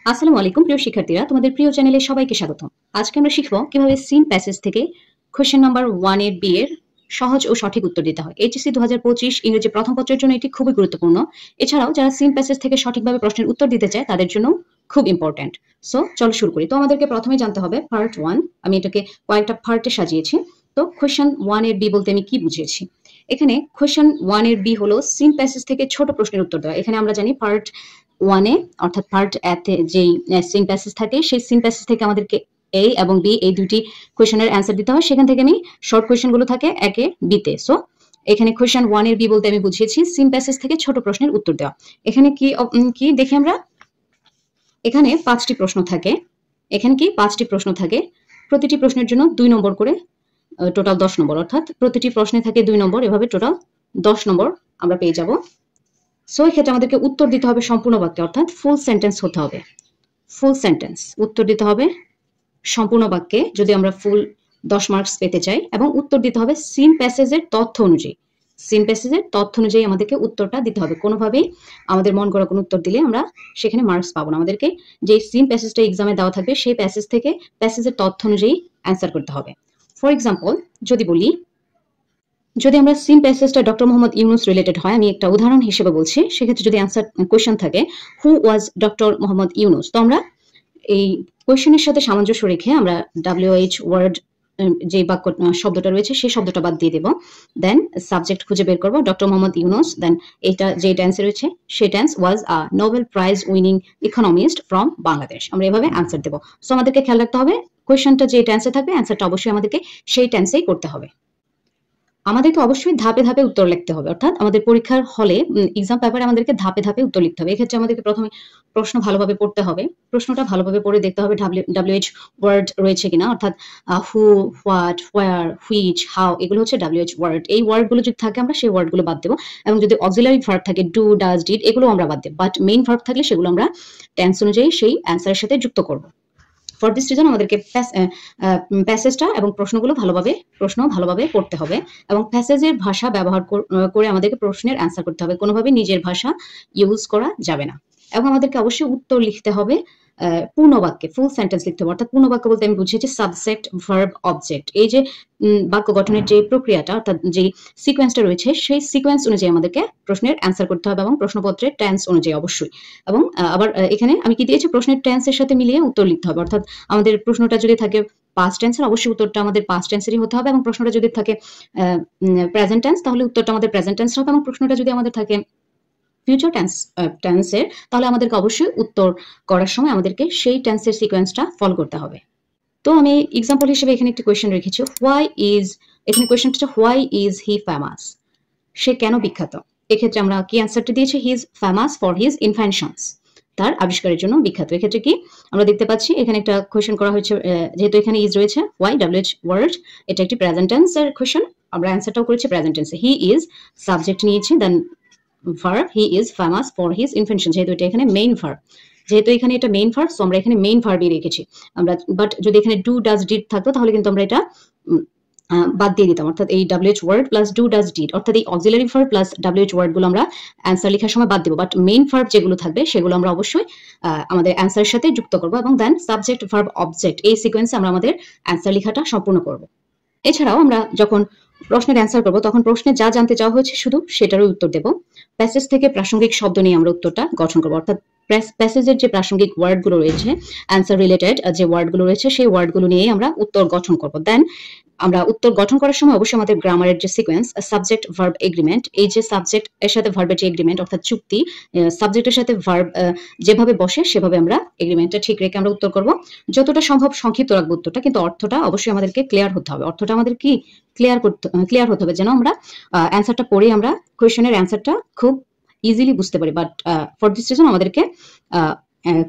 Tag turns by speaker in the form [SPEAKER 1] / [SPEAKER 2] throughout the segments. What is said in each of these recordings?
[SPEAKER 1] আসসালামু আলাইকুম প্রিয় শিক্ষার্থীরা, তোমাদের প্রিয় চ্যানেলে সবাইকে স্বাগতম। আজকে আমরা শিখব কিভাবে সিন প্যাসেজ থেকে কোশ্চেন নাম্বার 1 এর বি এর সহজ ও সঠিক উত্তর দিতে হয়। এইচএসসি 2025 ইংরেজি প্রথম পত্রের জন্য এটি খুবই গুরুত্বপূর্ণ। এছাড়াও যারা সিন প্যাসেজ থেকে সঠিকভাবে প্রশ্নের উত্তর দিতে চায় তাদের জন্য খুব ইম্পর্ট্যান্ট। সো চলো শুরু করি। তো আমাদেরকে প্রথমেই জানতে হবে পার্ট 1। আমি এটাকে কয়েকটা পার্টে সাজিয়েছি। তো কোশ্চেন 1 এর বি বলতে আমি কি বুঝিয়েছি? এখানে কোশ্চেন 1 এর বি হলো সিন প্যাসেজ থেকে ছোট প্রশ্নের উত্তর দেওয়া। এখানে আমরা জানি পার্ট 1 এ অর্থাৎ পার্ট এতে যেই সিন প্যাসেজ থাকে সেই সিন প্যাসেজ থেকে আমাদেরকে এ এবং বি এই দুটি কোশ্চেনের অ্যান্সার দিতে হয়। সেখান থেকে আমি শর্ট কোশ্চেন গুলো থাকে একে বিতে। সো এখানে কোশ্চেন 1 এর বি বলতে আমি বুঝিয়েছি সিন প্যাসেজ থেকে ছোট প্রশ্নের উত্তর দেওয়া। এখানে কি দেখি আমরা, এখানে 5টি প্রশ্ন থাকে। এখানে কি 5টি প্রশ্ন থাকে, প্রতিটি প্রশ্নের জন্য 2 নম্বর করে, টোটাল 10 নম্বর, অর্থাৎ প্রতিটি প্রশ্নে থাকে 2 নম্বর, এভাবে টোটাল 10 নম্বর আমরা পেয়ে যাব। সো এক্ষেত্রে আমাদেরকে উত্তর দিতে হবে সম্পূর্ণ বাক্যে, অর্থাৎ ফুল সেন্টেন্স হতে হবে। ফুল সেন্টেন্স উত্তর দিতে হবে সম্পূর্ণ বাক্যে যদি আমরা ফুল 10 মার্কস পেতে চাই, এবং উত্তর দিতে হবে সিন প্যাসেজের তথ্য অনুযায়ী। সিন প্যাসেজের তথ্য অনুযায়ী আমাদেরকে উত্তরটা দিতে হবে। কোনোভাবেই আমাদের মন গড়া কোনো উত্তর দিলে আমরা সেখানে মার্কস পাবো না। আমাদেরকে যে সিন প্যাসেজটা এক্সামে দেওয়া থাকবে সেই প্যাসেজ থেকে প্যাসেজের তথ্য অনুযায়ী অ্যান্সার করতে হবে। ফর এক্সাম্পল যদি আমরা সিন প্যাসেজটা ডক্টর মোহাম্মদ ইউনুস রিলেটেড হয়, আমি একটা উদাহরণ হিসেবে বলছি, সেক্ষেত্রে যদি অ্যান্সার কোয়েশ্চেন থাকে হু ওয়াজ ডক্টর মোহাম্মদ ইউনুস, তো আমরা এই কোয়েশ্চেনের সাথে সামঞ্জস্য রেখে আমরা WH ওয়ার্ড যে বাক্য শব্দটা রয়েছে সেই শব্দটা বাদ দিয়ে দেব। দেন সাবজেক্ট খুঁজে বের করবো ডক্টর মোহাম্মদ ইউনুস। দেন এটা যে টেন্সে রয়েছে সেই tense was a Nobel prize winning economist from Bangladesh. আমরা এভাবে অ্যান্সার দেবো। সো আমাদেরকে খেয়াল রাখতে হবে কোয়েশ্চেনটা যে টেন্সে থাকবে অ্যান্সারটা অবশ্যই আমাদেরকে সেই টেন্সেই করতে হবে। আমাদেরকে অবশ্যই ধাপে ধাপে উত্তর লিখতে হবে, অর্থাৎ আমাদের পরীক্ষার হলে এক্সাম পেপারে আমাদেরকে ধাপে ধাপে উত্তর লিখতে হবে। এক্ষেত্রে আমাদেরকে প্রথমে প্রশ্ন ভালোভাবে পড়তে হবে, প্রশ্নটা ভালোভাবে পড়ে দেখতে হবে WH ওয়ার্ড রয়েছে কিনা, অর্থাৎ হু, হোয়াট, হোয়ার, হুইচ, হাউ, এগুলো হচ্ছে WH ওয়ার্ড। এই ওয়ার্ডগুলো যদি থাকে আমরা সেই ওয়ার্ডগুলো বাদ দেবো, এবং যদি অক্সিলারি ভার্ব থাকে ডু, ডাজ, ডিড, এগুলো আমরা বাদ দেবো। বাট মেইন ভার্ব থাকলে সেগুলো আমরা টেন্স অনুযায়ী সেই অ্যান্সারের সাথে যুক্ত করবো। ফর দিস রিজন আমাদেরকে প্যাসেজটা এবং প্রশ্ন ভালোভাবে পড়তে হবে, এবং প্যাসেজের ভাষা ব্যবহার করে আমাদেরকে প্রশ্নের অ্যান্সার করতে হবে। কোনোভাবে নিজের ভাষা ইউজ করা যাবে না, এবং আমাদেরকে অবশ্যই উত্তর লিখতে হবে পূর্ণ বাক্যে, ফুল সেন্টেন্স লিখতে হবে। অর্থাৎ পূর্ণ বাক্য বলতে আমি বুঝিয়েছি সাবজেক্ট, ভার্ব, অবজেক্ট, এই যে বাক্য গঠনের যে প্রক্রিয়াটা, অর্থাৎ যে সিকোয়েন্সটা রয়েছে সেই সিকোয়েন্স অনুযায়ী আমাদেরকে প্রশ্নের অ্যান্সার করতে হবে, এবং প্রশ্নপত্রের টেন্স অনুযায়ী অবশ্যই। এবং আবার এখানে আমি কি দিয়েছি, প্রশ্নের টেন্সের সাথে মিলিয়ে উত্তর লিখতে হবে। অর্থাৎ আমাদের প্রশ্নটা যদি থাকে পাস্ট টেন্সের, অবশ্যই উত্তরটা আমাদের পাস্ট টেন্সেরই হতে হবে, এবং প্রশ্নটা যদি থাকে প্রেজেন্ট টেন্স তাহলে উত্তরটা আমাদের প্রেজেন্ট টেন্স হবে, এবং প্রশ্নটা যদি আমাদের থাকে ফিউচার টেন্সের তাহলে আমাদেরকে অবশ্যই উত্তর করার সময় আমাদেরকে সেই টেন্সের সিকোয়েন্সটা ফলো করতে হবে। তো আমি এক্সাম্পল হিসেবে এখানে একটি কোয়েশ্চেন রেখেছি, এখানে কোয়েশ্চেনটা হচ্ছে হোয়াই ইজ হি ফেমাস, সে কেন বিখ্যাত। এক্ষেত্রে আমরা কি অ্যান্সারটা দিয়েছি, হি is famous for his inventions, তার আবিষ্কারের জন্য বিখ্যাত। এক্ষেত্রে কি আমরা দেখতে পাচ্ছি, এখানে একটা কোয়েশ্চেন করা হয়েছে, যেহেতু এখানে ইজ রয়েছে, হোয়াই WH ওয়ার্ড, এটা একটি প্রেজেন্ট টেন্সের কোয়েশ্চেন, আমরা অ্যান্সারটাও করেছি প্রেজেন্ট টেন্সে। হি ইজ সাবজেক্ট নিয়েছি, then verb he is famous for his invention, যেহেতু এটা এখানে মেইন ভার্ব, এটা মেইন ভার্ব, সো আমরা এখানে মেইন ভার্বই রেখেছি আমরা। বাট যদি এখানে ডু, ডাজ, ডিড থাকতো তাহলে কিন্তু আমরা এটা বাদ দিয়ে দিতাম, অর্থাৎ এই WH word plus do, does, did, অর্থাৎ এই auxiliary verb plus WH word গুলো আমরা অ্যান্সার লেখার সময় বাদ দেবো। বাট মেইন ভার্ব যেগুলো থাকবে সেগুলো আমরা অবশ্যই আমাদের অ্যান্সারের সাথে যুক্ত করবো, এবং দেন সাবজেক্ট, ভার্ব, অবজেক্ট, এই সিকোয়েন্সে আমরা আমাদের অ্যান্সার লেখাটা সম্পূর্ণ করব। এছাড়াও আমরা যখন প্রশ্নের অ্যান্সার করবো তখন প্রশ্নে যা জানতে চাওয়া হয়েছে শুধু সেটারই উত্তর দেব। প্যাসেজ থেকে প্রাসঙ্গিক শব্দ নিয়ে আমরা উত্তরটা গঠন করবো, অর্থাৎ প্যাসেজের যে প্রাসঙ্গিক ওয়ার্ডগুলো রয়েছে, অ্যান্সার রিলেটেড যে ওয়ার্ডগুলো রয়েছে সেই ওয়ার্ডগুলো নিয়ে আমরা উত্তর গঠন করবো। দেন আমরা উত্তর গঠন করার সময় অবশ্যই আমাদের গ্রামারের যে সিকোয়েন্স, সাবজেক্ট, ভার্ব, এগ্রিমেন্ট, এই যে সাবজেক্ট এর সাথে ভার্বের যে এগ্রিমেন্ট অর্থাৎ চুক্তি, সাবজেক্টের সাথে ভার্ব যেভাবে বসে সেভাবে আমরা এগ্রিমেন্টটা ঠিক রেখে আমরা উত্তর করব। যতটা সম্ভব সংক্ষিপ্ত রাখবো উত্তরটা, কিন্তু অর্থটা অবশ্যই আমাদেরকে ক্লিয়ার হতে হবে। অর্থটা আমাদের কি ক্লিয়ার হতে হবে, যেন আমরা অ্যান্সারটা পড়ে আমরা কোয়েশ্চেনের অ্যান্সারটা খুব ইজিলি বুঝতে পারি। বাট ফর দিস রিজন আমাদেরকে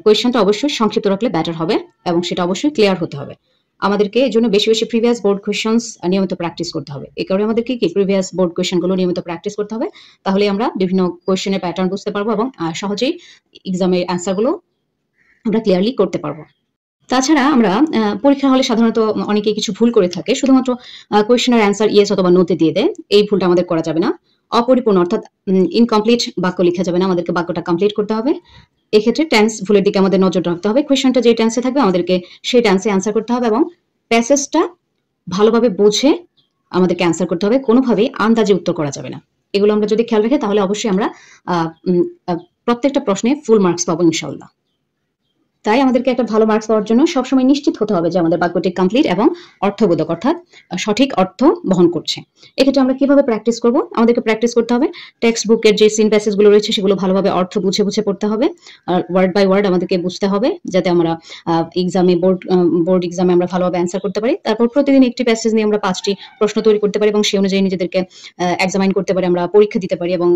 [SPEAKER 1] কোয়েশ্চেনটা অবশ্যই সংক্ষিপ্ত রাখলে বেটার হবে, এবং সেটা অবশ্যই ক্লিয়ার হতে হবে। আমাদেরকে এই জন্য বেশি বেশি প্রিভিয়াস বোর্ড কোয়েশ্চেন্স নিয়মিত প্র্যাকটিস করতে হবে। এই কারণে আমাদেরকে কি প্রিভিয়াস বোর্ড কোয়েশ্চেনগুলো নিয়মিত প্র্যাকটিস করতে হবে, তাহলে আমরা বিভিন্ন কোয়েশ্চেনের প্যাটার্ন বুঝতে পারবো, এবং সহজেই এক্সামের অ্যান্সারগুলো আমরা ক্লিয়ারলি করতে পারবো। তাছাড়া আমরা পরীক্ষার হলে সাধারণত অনেকেই কিছু ভুল করে থাকে, শুধুমাত্র কোয়েশ্চেনের অ্যান্সার ইয়েস অথবা নোতে দিয়ে দেয়। এই ভুলটা আমাদের করা যাবে না। অপরিপূর্ণ অর্থাৎ ইনকমপ্লিট বাক্য লেখা যাবে না, আমাদেরকে বাক্যটা কমপ্লিট করতে হবে। এক্ষেত্রে টেন্স ভুলের দিকে আমাদের নজর রাখতে হবে। কোয়েশ্চনটা যে টেন্সে থাকবে আমাদেরকে সেই টেন্সে অ্যান্সার করতে হবে এবং প্যাসেজটা ভালোভাবে বুঝে আমাদেরকে অ্যান্সার করতে হবে, কোনোভাবেই আন্দাজে উত্তর করা যাবে না। এগুলো আমরা যদি খেয়াল রাখি তাহলে অবশ্যই আমরা প্রত্যেকটা প্রশ্নে ফুল মার্কস পাবো ইনশাআল্লাহ। তাই আমাদেরকে একটা ভালো মার্কস পাওয়ার জন্য সবসময় নিশ্চিত হতে হবে যে আমাদের বাক্যটি কমপ্লিট এবং অর্থবোধক অর্থাৎ সঠিক অর্থ বহন করছে। এক্ষেত্রে আমরা কিভাবে প্র্যাকটিস করব? আমাদেরকে প্র্যাকটিস করতে হবে টেক্সট বুকের যে সিন প্যাসেজগুলো রয়েছে সেগুলো ভালোভাবে অর্থ বুঝে বুঝে পড়তে হবে, আর ওয়ার্ড বাই ওয়ার্ড আমাদেরকে বুঝতে হবে যাতে আমরা এক্সামে বোর্ড এক্সামে আমরা ভালোভাবে অ্যান্সার করতে পারি। তারপর প্রতিদিন একটি প্যাসেজ নিয়ে আমরা 5টি প্রশ্ন তৈরি করতে পারি এবং সেই অনুযায়ী নিজেদেরকে এক্সামাইন করতে পারি, আমরা পরীক্ষা দিতে পারি এবং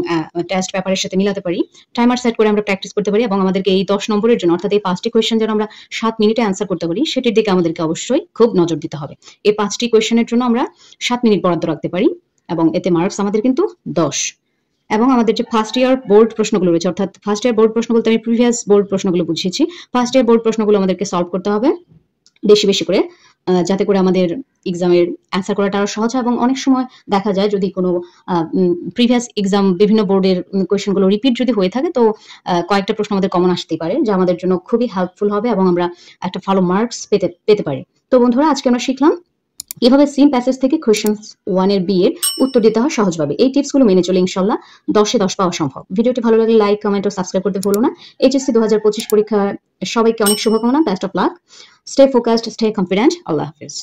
[SPEAKER 1] টেস্ট পেপারের সাথে মিলাতে পারি। টাইমার সেট করে আমরা প্র্যাকটিস করতে পারি এবং আমাদেরকে এই 10 নম্বরের জন্য অর্থাৎ এই 5টি কোয়েশ্চেন যেন আমরা 7 মিনিটে অ্যান্সার করতে পারি সেটির দিকে আমাদেরকে অবশ্যই খুব নজর দিতে হবে। এই 5টি কোয়েশ্চেনের জন্য আমরা 7 মিনিট বরাদ্দ রাখতে পারি এবং এতে মার্কস আমাদের কিন্তু 10। এবং আমাদের যে ফার্স্ট ইয়ার বোর্ড প্রশ্নগুলো রয়েছে, অর্থাৎ ফার্স্ট ইয়ার বোর্ড প্রশ্ন বলতে আমি প্রিভিয়াস বোর্ড প্রশ্নগুলো বুঝিয়েছি। ফার্স্ট ইয়ার বোর্ড প্রশ্নগুলো আমাদেরকে সলভ করতে হবে বেশি বেশি করে, যাতে করে আমাদের এক্সামের অ্যান্সার করাটা আরো সহজ হয়। এবং অনেক সময় দেখা যায় যদি কোনো প্রিভিয়াস এক্সাম বিভিন্ন বোর্ডের কোয়েশ্চেনগুলো রিপিট যদি হয়ে থাকে তো কয়েকটা প্রশ্ন আমাদের কমন আসতেই পারে, যা আমাদের জন্য খুবই হেল্পফুল হবে এবং আমরা একটা ভালো মার্কস পেতে পারি। তো বন্ধুরা, আজকে আমরা শিখলাম কিভাবে সিন প্যাসেজ থেকে কোয়েশ্চেন 1 এর বি এর উত্তর দিতে হয় সহজভাবে। এই টিপসগুলো মেনে চলে ইনশাআল্লাহ 10-এ 10 পাওয়া সম্ভব। ভিডিওটি ভালো লাগলে লাইক, কমেন্ট ও সাবস্ক্রাইব করতে ভুলো না। এইচএসসি 2025 পরীক্ষা সবাইকে অনেক শুভকামনা। Best of luck. Stay focused, stay confident. আল্লাহ হাফেজ।